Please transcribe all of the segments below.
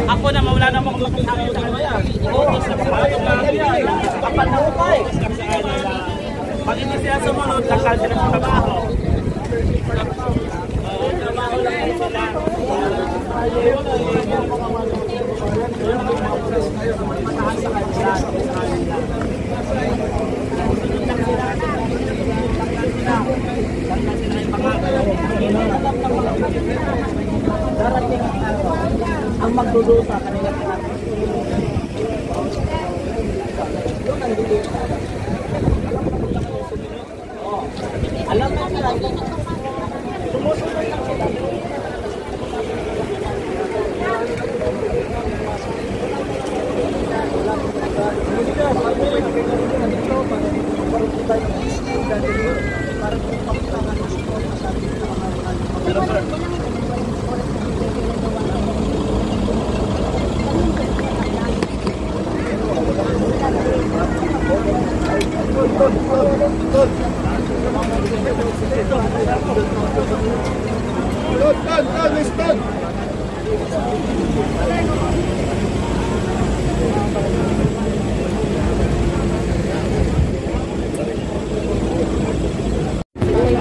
Ako na mawala na mga kapatid sa kanya. Oo, sa mga kapal na upay. Pag hindi sila sumunod, lakal sila sa trabaho. Trabaho lang sila. Matahan sa kanya. Darating ang magdudusa kanila alam mo sila sumusunod lang sila.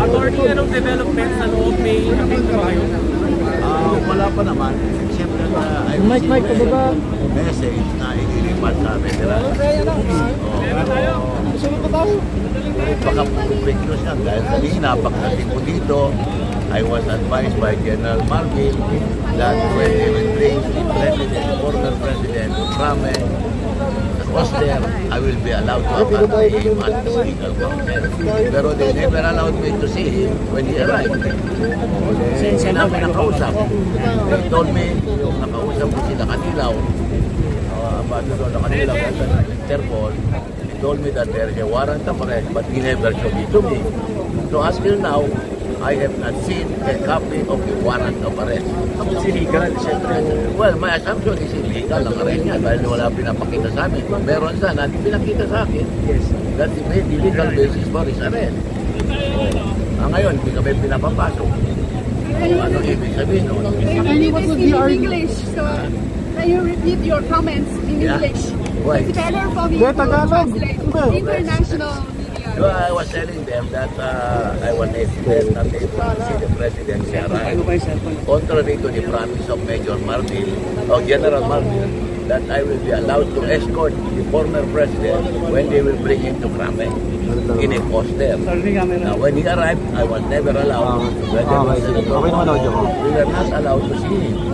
Attorney, anong development sa loob may update na ba kayo? Wala pa naman. Siyempre na I received a message na ililipat sa veteran. Baka break news yan dahil kanina pagdating ko dito, I was advised by General Marvin that when they will bring former President Krame Oster, I will be allowed to accompany him at the legal counsel. Pero they never allowed me to see him when he arrived. Sila ako nakausap. They told me, nakausap ko sila Kanilaw, Ambassador na Kanilaw, Interpol, he told me that there is a warrant of arrest, but he never showed it to me. So as till now, I have not seen a copy of the warrant of arrest. It's illegal, siyempre. Well, my assumption is illegal ang arrest niya dahil wala pinapakita sa amin. Meron sana, pinakita sa akin. Yes. That is made illegal basis for his arrest. Ngayon, hindi kami pinapapasok. Ano ibig sabihin? No? It is in English, so can you repeat your comments in English? Why? It's better for me to translate international media. So I was telling them that I was hesitant not able to see the President arrive. Contrary to the promise of Major Marvin, or General Marvin, that I will be allowed to escort the former President when they will bring him to Krame in a poster. Now when he arrived, I was never allowed. We were not allowed to see him.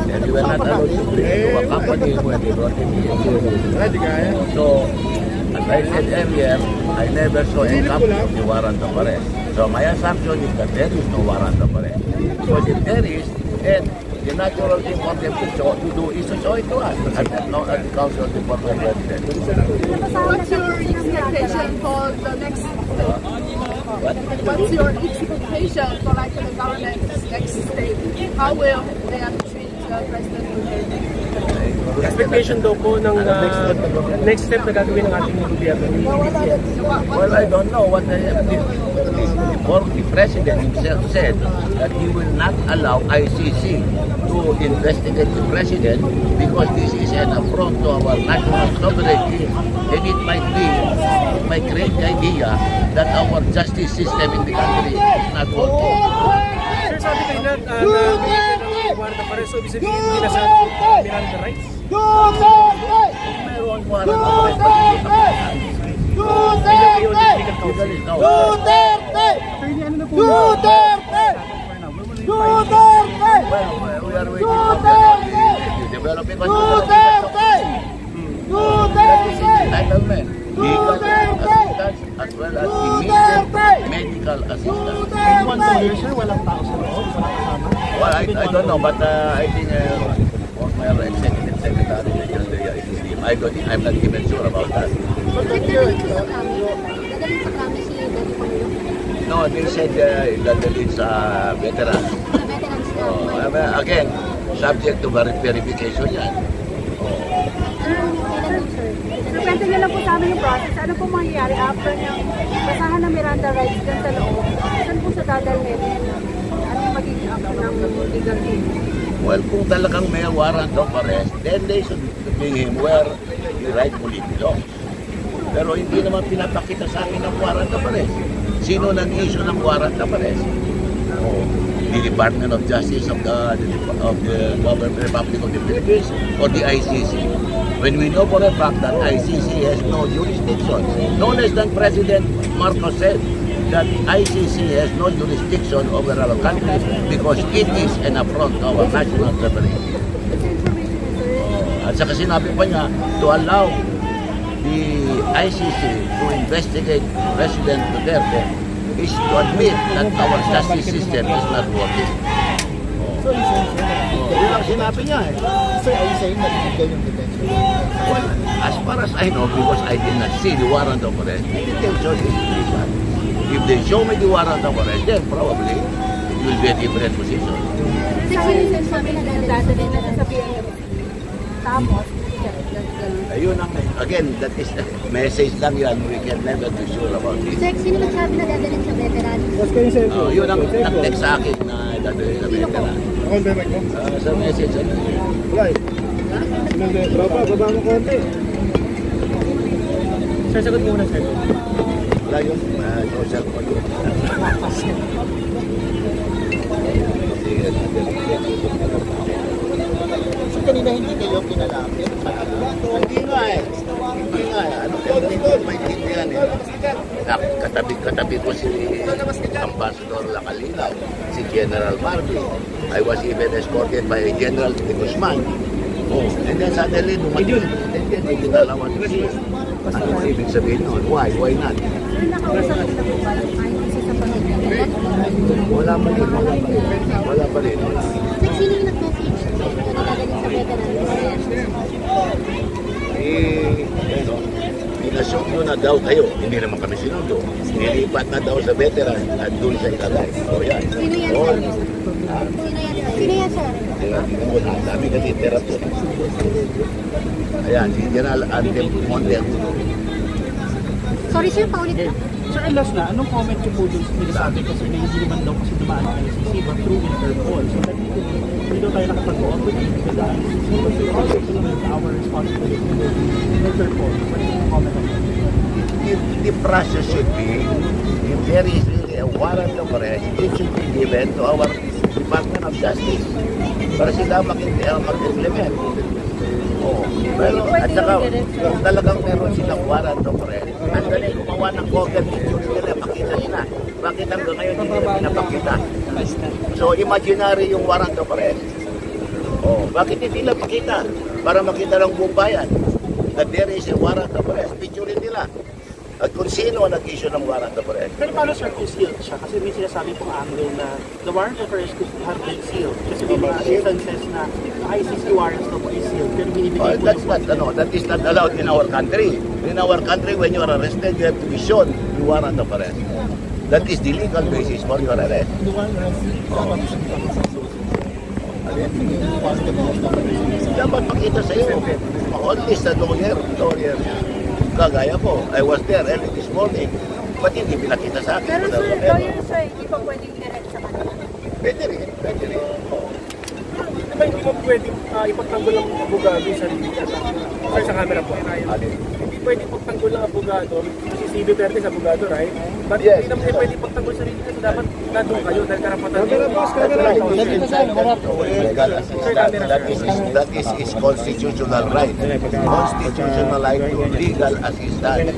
And we were not allowed to bring him to a company when they brought him here. So, as I said earlier, I never saw a copy of the warrant of arrest. So my assumption is that there is no warrant of arrest. Because if there is, then the natural thing for them to do is to show it to us at the Council of the Former President. What's your expectation for the next state? What's your expectation for like the government's next state? How will they treat President Duterte? Expectation daw po ng next step na gagawin ng ating gobyerno. Well, I don't know what the President himself said that he will not allow ICC to investigate the President because this is an affront to our national sovereignty, and it might create the idea that our justice system in the country is not working. Sir, sabi kayo na warrant of arrest, so ibig sabihin hindi na sa Miranda rights? Meron warrant of arrest, but hindi we are waiting for the development entitlement, legal assistance, as well as immediate medical assistance. Well, I don't know, but I think former executive secretary, I'm not even sure about that. No, they said that it's veterans. Again, subject to verification yan. Sir, kwento niyo lang po sa amin yung process. Ano po mangyayari after niyang basahan ng Miranda rights dyan sa loob? Saan po sa dadalhin? Ano yung magiging action ng legal team? Well, kung talagang may warrant of arrest, then they should bring him where he rightfully belongs. Pero hindi naman pinapakita sa akin ang warrant of arrest. Sino nag-issue ng warrant of arrest? Oh, the Department of Justice of the Government Republic of the Philippines or the ICC? When we know for a fact that ICC has no jurisdiction, no less than President Marcos said that ICC has no jurisdiction over our country because it is an affront to our national sovereignty. At saka sinabi pa niya to allow the ICC to investigate President Duterte is to admit that our justice system is not working. So, yun ang sinabi niya eh. So, are you saying that ibigay yung detention? Well, as far as I know, because I did not see the warrant of arrest, the detention is illegal. If they show me the warrant of arrest, then probably it will be a different position. Sabi na dati din na sasabihin tapos, Ayun ang, again, that is the message lang yan. We can never be sure about it. Sir, sino nagsabi na dadalhin sa veteran? Mas kayo sir. Yun ang nag-text sa akin na dadalhin sa veteran. Ako ang bebek mo? Sa message, ano yun? Wala eh. Sinang tropa, baba mo konti. Sir, sagot mo muna, sir. Wala yun, social po yun. Sige, So, kanina hindi kayo pinalapit. hindi nga eh. Hindi nga eh. Ano kayo dito? Maintindihan eh. Katabi ko si Ambassador Lacalinaw, si General Marvin. I was even escorted by General De Guzman. Oh, and then suddenly, dumating. And then, may ginalawan ko siya. Ano ibig sabihin nun? Why? Why not? Sir, nakausap na po ba yung ICC sa pamilya? Wala pa rin. Wala pa rin. Sir, sino yung nag-message na dadalhin sa veteran? Pinasok nyo na daw kayo. Hindi naman kami sinundo. Nilipat na daw sa veteran at doon sa ilagay. O yan. Sino yan, O, sir? Sino yan, sir? ang dami kasi therapy. Ayan, si General Antel Monte. Sorry, sir, paulit na. Sir, last na, anong comment niyo po dun sa sabi kasi na hindi naman daw kasi dumaan ang ICC but through Interpol. So, dito tayo nakapag-cooperate with the ICC. So, also implement our responsibility with Interpol. What is your comment on that? The process should be, if there is really a warrant of arrest, it should be given to our Department of Justice para sila mag-implement. Oh, pero at saka kung talagang meron silang warrant of arrest, andali gumawa ng cover picture nila, pakita nila. Bakit hanggang ngayon hindi nila pinapakita? So imaginary yung warrant of arrest. Oh, bakit hindi nila pakita? Para makita ng buong bayan that there is a warrant of arrest. Picturein nila. At kung sino ang nag-issue ng warrant of arrest. Pero paano sir kung sealed siya? Kasi may sinasabi pong angle na the warrant of arrest could have been sealed. Kasi may mga instances na ICC warrants na po is sealed. Pero binibigay po That is not allowed in our country. In our country, when you are arrested, you have to be shown the warrant of arrest. That is the legal basis for your arrest. Dapat makita sa iyo. At least a lawyer. Kagaya ko, I was there early this morning. Ba't hindi pinakita sa akin? Pero sir, lawyer sir, hindi pa pwedeng direct sa kanila. Pwede rin. Diba hindi mo pwede ipagtanggol ang abogado sa sir, sa camera po. Hindi pwede ipagtanggol ang abogado. Kasi si Duterte sa abogado, right? But Yes. hindi naman pwede ipagtanggol sa sarili kasi dapat nandun kayo dahil karapatan nyo. Legal assistance. That is his constitutional right. Constitutional right to legal assistance.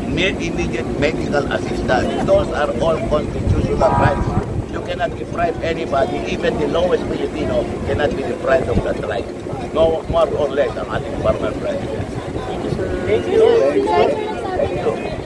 Immediate medical assistance. Those are all constitutional rights. You cannot deprive anybody, even the lowest Filipino cannot be deprived of that right. No more or less ang ating former president. Thank you. Thank you.